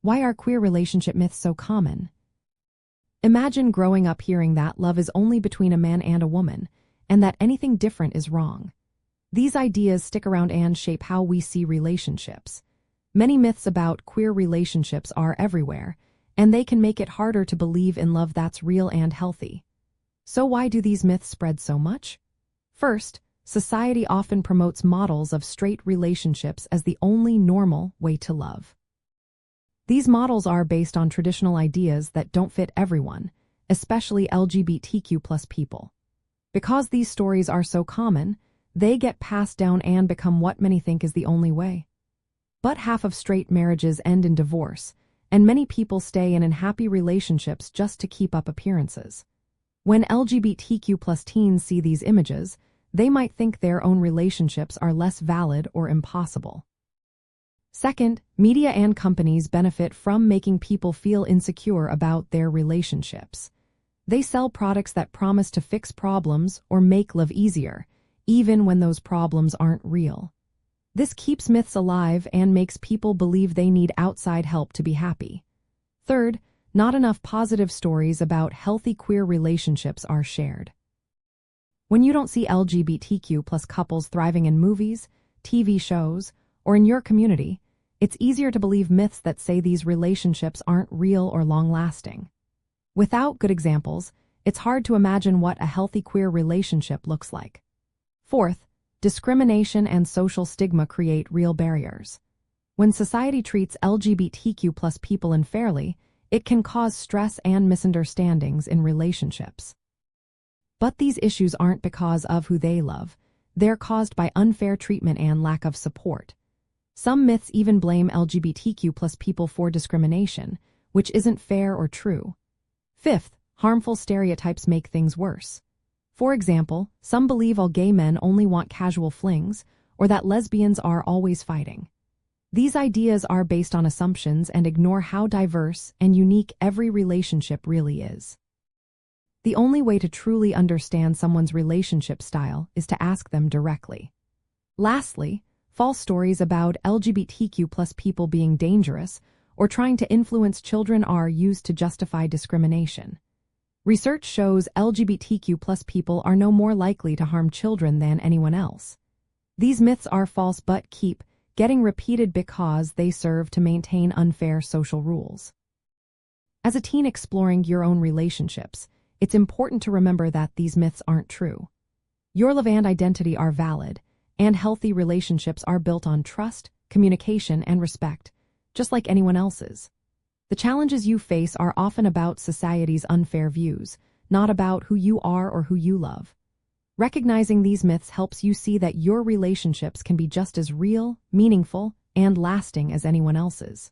Why are queer relationship myths so common? Imagine growing up hearing that love is only between a man and a woman, and that anything different is wrong. These ideas stick around and shape how we see relationships. Many myths about queer relationships are everywhere, and they can make it harder to believe in love that's real and healthy. So why do these myths spread so much? First, society often promotes models of straight relationships as the only normal way to love. These models are based on traditional ideas that don't fit everyone, especially LGBTQ+ people. Because these stories are so common, they get passed down and become what many think is the only way. But half of straight marriages end in divorce, and many people stay in unhappy relationships just to keep up appearances. When LGBTQ+ teens see these images, they might think their own relationships are less valid or impossible. Second, media and companies benefit from making people feel insecure about their relationships. They sell products that promise to fix problems or make love easier, even when those problems aren't real. This keeps myths alive and makes people believe they need outside help to be happy. Third, not enough positive stories about healthy queer relationships are shared. When you don't see LGBTQ+ couples thriving in movies, TV shows, or in your community, it's easier to believe myths that say these relationships aren't real or long-lasting. Without good examples, it's hard to imagine what a healthy queer relationship looks like. Fourth, discrimination and social stigma create real barriers. When society treats LGBTQ+ people unfairly, it can cause stress and misunderstandings in relationships. But these issues aren't because of who they love. They're caused by unfair treatment and lack of support. Some myths even blame LGBTQ+ people for discrimination, which isn't fair or true. Fifth, harmful stereotypes make things worse. For example, some believe all gay men only want casual flings, or that lesbians are always fighting. These ideas are based on assumptions and ignore how diverse and unique every relationship really is. The only way to truly understand someone's relationship style is to ask them directly. Lastly, false stories about LGBTQ+ people being dangerous or trying to influence children are used to justify discrimination. Research shows LGBTQ+ people are no more likely to harm children than anyone else. These myths are false but keep getting repeated because they serve to maintain unfair social rules. As a teen exploring your own relationships, it's important to remember that these myths aren't true. Your love and identity are valid, and healthy relationships are built on trust, communication, and respect, just like anyone else's. The challenges you face are often about society's unfair views, not about who you are or who you love. Recognizing these myths helps you see that your relationships can be just as real, meaningful, and lasting as anyone else's.